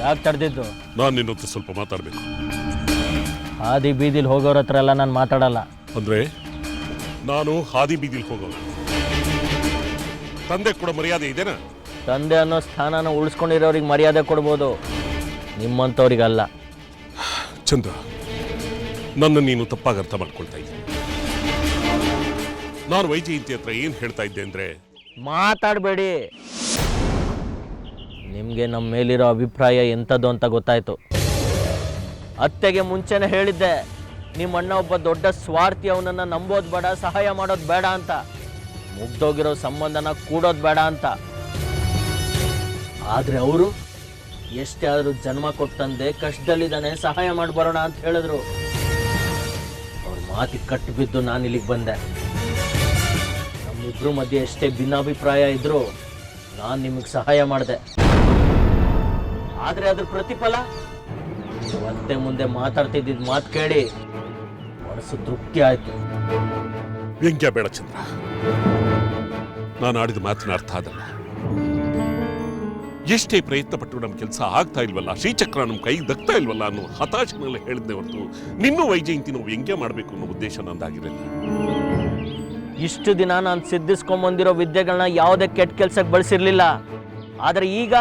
ಯಾಕೆ ತಡೆದಿದ್ದು? ನಾನು ನಿನ್ನ ಹತ್ರ ಸ್ವಲ್ಪ ಮಾತಾಡಬೇಕು. ಹಾದಿ ಬೀದಿಲಿ ಹೋಗೋರ ಹತ್ರ ಎಲ್ಲ ನಾನು ಮಾತಾಡಲ್ಲ. ಅಂದರೆ ನಾನು ಹಾದಿ ಬೀದಿಲಿ ಹೋಗೋದು. ತಂದೆ ಕೂಡ ಮರ್ಯಾದೆ ಇದೆನಾ? ತಂದೆ ಅನ್ನೋ ಸ್ಥಾನನ ಉಳಿಸ್ಕೊಂಡಿರೋರಿಗೆ ಮರ್ಯಾದೆ ಕೊಡ್ಬೋದು, ನಿಮ್ಮಂಥವ್ರಿಗಲ್ಲ. ಚಂದ್ರ, ನನ್ನ ನೀನು ತಪ್ಪಾಗಿ ಅರ್ಥ ಮಾಡ್ಕೊಳ್ತಾ ಇದ್ದೀನಿ. ನಾನು ವೈಜಯಂತಿ ಹತ್ರ ಏನು ಹೇಳ್ತಾ ಇದ್ದೆ ಅಂದರೆ, ಮಾತಾಡಬೇಡಿ. ನಿಮಗೆ ನಮ್ಮ ಮೇಲಿರೋ ಅಭಿಪ್ರಾಯ ಎಂಥದ್ದು ಅಂತ ಗೊತ್ತಾಯ್ತು. ಅತ್ತೆಗೆ ಮುಂಚೆನೇ ಹೇಳಿದ್ದೆ, ನಿಮ್ಮ ಅಣ್ಣ ಒಬ್ಬ ದೊಡ್ಡ ಸ್ವಾರ್ಥಿ, ಅವನನ್ನು ನಂಬೋದು ಬೇಡ, ಸಹಾಯ ಮಾಡೋದು ಬೇಡ ಅಂತ, ಮುಗ್ದೋಗಿರೋ ಸಂಬಂಧನ ಕೂಡೋದು ಬೇಡ ಅಂತ. ಆದರೆ ಅವರು ಎಷ್ಟೇ ಆದರೂ ಜನ್ಮ ಕೊಟ್ಟಂದೆ ಕಷ್ಟದಲ್ಲಿದ್ದಾನೆ, ಸಹಾಯ ಮಾಡಿ ಬರೋಣ ಅಂತ ಹೇಳಿದ್ರು. ಅವ್ರ ಮಾತಿಗೆ ಕಟ್ಟು ಬಿದ್ದು ನಾನು ಇಲ್ಲಿಗೆ ಬಂದೆ. ನಮ್ಮಿಬ್ರು ಮಧ್ಯೆ ಎಷ್ಟೇ ಭಿನ್ನಾಭಿಪ್ರಾಯ ಇದ್ರೂ ನಾನು ನಿಮಗೆ ಸಹಾಯ ಮಾಡಿದೆ. ಆದರೆ ಅದ್ರ ಪ್ರತಿಫಲ ಮತ್ತೆ ಮುಂದೆ ಮಾತಾಡ್ತಿದ್ದಿದ್ದು ಮಾತು ಕೇಳಿ ಮನಸ್ಸು ತೃಪ್ತಿ ಆಯ್ತು. ವ್ಯಂಗ್ಯ ಬೇಡ ಚಂದ್ರ. ನಾನು ಆಡಿದ ಮಾತಿನ ಅರ್ಥ ಅದಲ್ಲ. ಎಷ್ಟೇ ಪ್ರಯತ್ನ ಪಟ್ಟು ನಮ್ಮ ಕೆಲಸ ಆಗ್ತಾ ಇಲ್ವಲ್ಲ, ಶ್ರೀಚಕ್ರ ನಮ್ಮ ಕೈಗೆ ದಕ್ತಾ ಇಲ್ವಲ್ಲ ಅನ್ನೋ ಹತಾಶೆನೆಲ್ಲ ಹೇಳಿದ್ದೆ ಹೊರತು ನಿನ್ನೂ ವೈಜಯಂತಿ ನಾವು ವ್ಯಂಗ್ಯ ಮಾಡಬೇಕು ಅನ್ನೋ ಉದ್ದೇಶ ನಂದಾಗಿರಲಿಲ್ಲ. ಇಷ್ಟು ದಿನ ನಾನು ಸಿದ್ಧಿಸ್ಕೊಂಬಂದಿರೋ ವಿದ್ಯೆಗಳನ್ನ ಯಾವುದೇ ಕೆಟ್ಟ ಕೆಲಸಕ್ಕೆ ಬಳಸಿರ್ಲಿಲ್ಲ. ಆದರೆ ಈಗ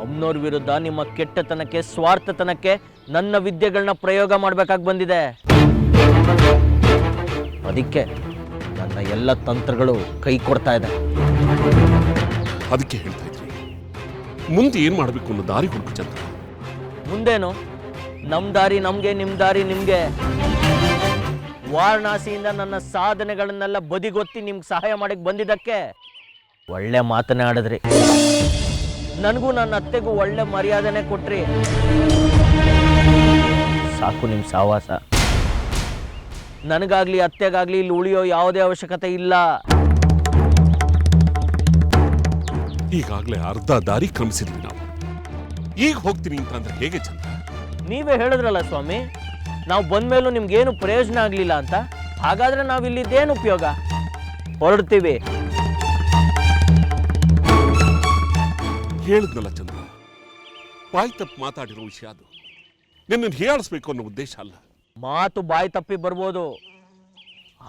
ಅಮ್ಮನವ್ರ ವಿರುದ್ಧ ನಿಮ್ಮ ಕೆಟ್ಟತನಕ್ಕೆ, ಸ್ವಾರ್ಥತನಕ್ಕೆ ನನ್ನ ವಿದ್ಯೆಗಳನ್ನ ಪ್ರಯೋಗ ಮಾಡಬೇಕಾಗಿ ಬಂದಿದೆ. ಅದಕ್ಕೆ ನನ್ನ ಎಲ್ಲ ತಂತ್ರಗಳು ಕೈ ಕೊಡ್ತಾ ಇದೆ. ಅದಕ್ಕೆ ಹೇಳ್ತಾ ಇದ್ರಿ, ಮುಂದೆ ಏನು ಮಾಡಬೇಕು ಅನ್ನೋ ದಾರಿ ಹುಡುಕು ಚಂದ್ರ. ಮುಂದೇನು? ನಮ್ಮ ದಾರಿ ನಮಗೆ, ನಿಮ್ಮ ದಾರಿ ನಿಮಗೆ. ವಾರಣಾಸಿಯಿಂದ ನನ್ನ ಸಾಧನೆಗಳನ್ನೆಲ್ಲ ಬದಿಗೊತ್ತಿ ನಿಮ್ಗೆ ಸಹಾಯ ಮಾಡಕ್ಕೆ ಬಂದಿದ್ದಕ್ಕೆ ಒಳ್ಳೆ ಮಾತನ್ನೇ ಆಡಿದ್ರಿ. ನನಗೂ ನನ್ನ ಅತ್ತೆಗೂ ಒಳ್ಳೆ ಮರ್ಯಾದೆನೇ ಕೊಟ್ರಿ. ಸಾಕು ನಿಮ್ಮ ಸಹವಾಸ. ನನಗಾಗ್ಲಿ ಅತ್ತೆಗಾಗ್ಲಿ ಇಲ್ಲಿ ಉಳಿಯೋ ಯಾವುದೇ ಅವಶ್ಯಕತೆ ಇಲ್ಲ. ಈಗಾಗಲೇ ಅರ್ಧ ದಾರಿ ಕ್ರಮಿಸಿದ್ವಿ ನಾವು. ಈಗ ಹೋಗ್ತೀನಿ ಅಂತಂದ್ರೆ ಹೇಗೆ ಚಂದ್ರ? ನೀವೇ ಹೇಳಿದ್ರಲ್ಲ ಸ್ವಾಮಿ, ನಾವು ಬಂದ್ಮೇಲೂ ನಿಮ್ಗೇನು ಪ್ರಯೋಜನ ಆಗಲಿಲ್ಲ ಅಂತ. ಹಾಗಾದ್ರೆ ನಾವಿಲ್ಲಿದ್ದೇನು ಉಪಯೋಗ? ಹೊರಡ್ತೀವಿ. ಹೇಳಿದ್ನಲ್ಲ ಚಂದ್ರ, ಬಾಯಿ ತಪ್ಪು ಮಾತಾಡಿರೋ ವಿಷಯ ಅದು. ನಿನ್ನನ್ನು ಹೀಯಾಳಿಸ್ಬೇಕು ಅನ್ನೋ ಉದ್ದೇಶ ಅಲ್ಲ. ಮಾತು ಬಾಯಿ ತಪ್ಪಿ ಬರ್ಬೋದು,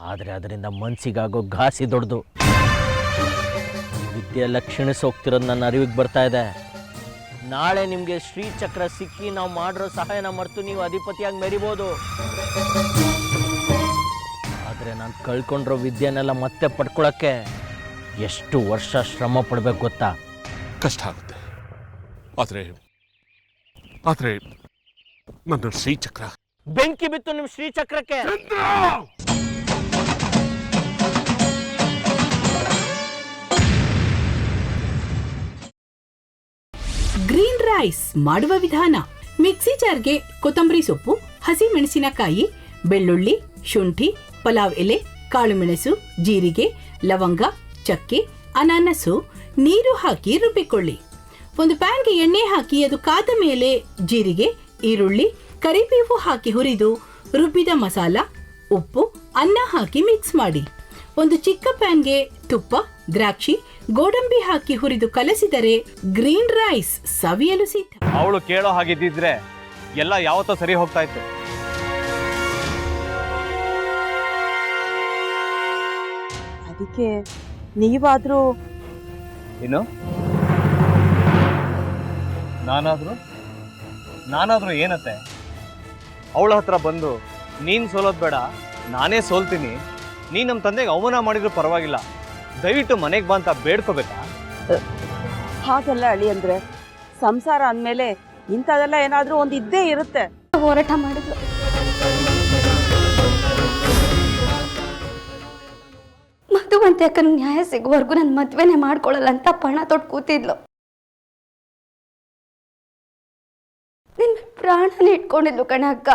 ಆದರೆ ಅದರಿಂದ ಮನ್ಸಿಗಾಗೋ ಘಾಸಿ ದೊಡ್ಡದು. ವಿದ್ಯೆ ಎಲ್ಲ ಕ್ಷೀಣಿಸೋಗ್ತಿರೋದು ನನ್ನ ಅರಿವಿಗೆ ಬರ್ತಾ ಇದೆ. ನಾಳೆ ನಿಮಗೆ ಶ್ರೀಚಕ್ರ ಸಿಕ್ಕಿ ನಾವು ಮಾಡಿರೋ ಸಹಾಯನ ಮರೆತು ನೀವು ಅಧಿಪತಿಯಾಗಿ ಮೆರಿಬೋದು. ಆದರೆ ನಾನು ಕಳ್ಕೊಂಡಿರೋ ವಿದ್ಯೆನೆಲ್ಲ ಮತ್ತೆ ಪಡ್ಕೊಳಕ್ಕೆ ಎಷ್ಟು ವರ್ಷ ಶ್ರಮ ಪಡ್ಬೇಕು ಗೊತ್ತಾ? ಕಷ್ಟ ಆಗುತ್ತೆ. ಆದರೆ ನನ್ನ ಶ್ರೀಚಕ್ರ ಬೆಂಕಿ ಬಿತ್ತು ನಿಮ್ಮ ಶ್ರೀಚಕ್ರಕ್ಕೆ. ಗ್ರೀನ್ ರೈಸ್ ಮಾಡುವ ವಿಧಾನ: ಮಿಕ್ಸಿ ಜಾರ್ಗೆ ಕೊತ್ತಂಬರಿ ಸೊಪ್ಪು, ಹಸಿ ಮೆಣಸಿನಕಾಯಿ, ಬೆಳ್ಳುಳ್ಳಿ, ಶುಂಠಿ, ಪಲಾವ್ ಎಲೆ, ಕಾಳುಮೆಣಸು, ಜೀರಿಗೆ, ಲವಂಗ, ಚಕ್ಕೆ, ಅನಾನಸು, ನೀರು ಹಾಕಿ ರುಬ್ಬಿಕೊಳ್ಳಿ. ಒಂದು ಪ್ಯಾನ್ಗೆ ಎಣ್ಣೆ ಹಾಕಿ ಅದು ಕಾದ ಮೇಲೆ ಜೀರಿಗೆ, ಈರುಳ್ಳಿ, ಕರಿಬೇವು ಹಾಕಿ ಹುರಿದು ರುಬ್ಬಿದ ಮಸಾಲ, ಉಪ್ಪು, ಅನ್ನ ಹಾಕಿ ಮಿಕ್ಸ್ ಮಾಡಿ. ಒಂದು ಚಿಕ್ಕ ಪ್ಯಾನ್ಗೆ ತುಪ್ಪ, ದ್ರಾಕ್ಷಿ, ಗೋಡಂಬಿ ಹಾಕಿ ಹುರಿದು ಕಲಸಿದರೆ ಗ್ರೀನ್ ರೈಸ್ ಸವಿಯಲು ಸಿದ್ಧ. ಅವಳು ಕೇಳೋ ಹಾಗಿದ್ದಿದ್ರೆ ಎಲ್ಲ ಯಾವತ್ತೋ ಸರಿ ಹೋಗ್ತಾ ಇತ್ತು. ಅದಕ್ಕೆ ನೀವಾದ್ರೂ ಏನು? ನಾನಾದ್ರೂ ಏನತ್ತೆ? ಅವಳ ಹತ್ರ ಬಂದು ನೀನು ಸೋಲೋದು ಬೇಡ, ನಾನೇ ಸೋಲ್ತೀನಿ, ನೀನು ನಮ್ಮ ತಂದೆಗೆ ಅವಮಾನ ಮಾಡಿದ್ರು ಪರವಾಗಿಲ್ಲ, ದಯವಿಟ್ಟು ಮನೆಗೆ ಬಾ ಅಂತ ಬೇಡ್ಕೋಬೇಕಾ? ಹಾಗೆಲ್ಲ ಅಳಿ ಅಂದ್ರೆ ಸಂಸಾರ ಅಂದಮೇಲೆ ಇಂಥದೆಲ್ಲ ಏನಾದ್ರೂ ಒಂದು ಇದ್ದೇ ಇರುತ್ತೆ. ಹೋರಾಟ ಮಾಡಿದ್ಲು. ಮಧುವಂತೆ ಅಕ್ಕನ ನ್ಯಾಯ ಸಿಗುವವರೆಗೂ ನನ್ನ ಮದ್ವೆನೆ ಮಾಡ್ಕೊಳ್ಳಲ್ಲ ಅಂತ ಪಣ ತೊಟ್ಟು ಕೂತಿದ್ಲು. ನಿನ್ನ ಪ್ರಾಣನೇ ಇಟ್ಕೊಂಡಿದ್ಲು ಕಣ ಅಕ್ಕ.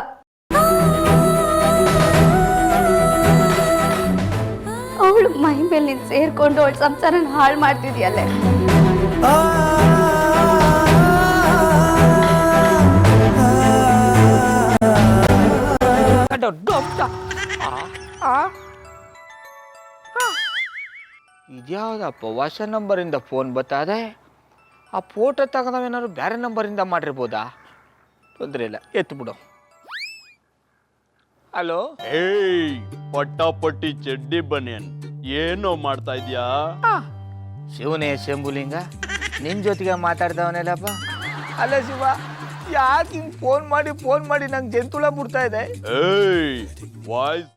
ಅವಳು ಮೈ ಮೇಲೆ ನೀನು ಸೇರ್ಕೊಂಡು ಅವಳ ಸಂಸಾರನ ಹಾಳು ಮಾಡ್ತಿದ್ಯಲ್ಲೇ. ಇದ್ಯಾವುದಪ್ಪ ಹೊಸ ನಂಬರಿಂದ ಫೋನ್ ಬರ್ತಾದೆ? ಆ ಫೋಟೋ ತಗೊಂಡವೇನಾದ್ರು ಬೇರೆ ನಂಬರಿಂದ ಮಾಡಿರ್ಬೋದಾ? ತೊಂದರೆ ಇಲ್ಲ, ಎತ್ತು ಬಿಡು. ಹಲೋ, ಏಯ್ ಪಟ್ಟಾಪಟ್ಟಿ ಚಡ್ಡಿ ಬನಿಯನ್, ಏನೋ ಮಾಡ್ತಾ ಇದ್ಯಾ? ಶಿವನೇ ಶಂಭುಲಿಂಗ, ನಿನ್ನ ಜೊತೆಗೆ ಮಾತಾಡ್ದವನೆಲ್ಲಪ್ಪ. ಅಲ್ಲ ಶಿವ, ಯಾಕೆ ಹಿಂಗೆ ಫೋನ್ ಮಾಡಿ ನಂಗೆ ಜಂತುಳ ಬಿಡ್ತಾ ಇದೆ? ಏಯ್ ವಾಯ್ಸ್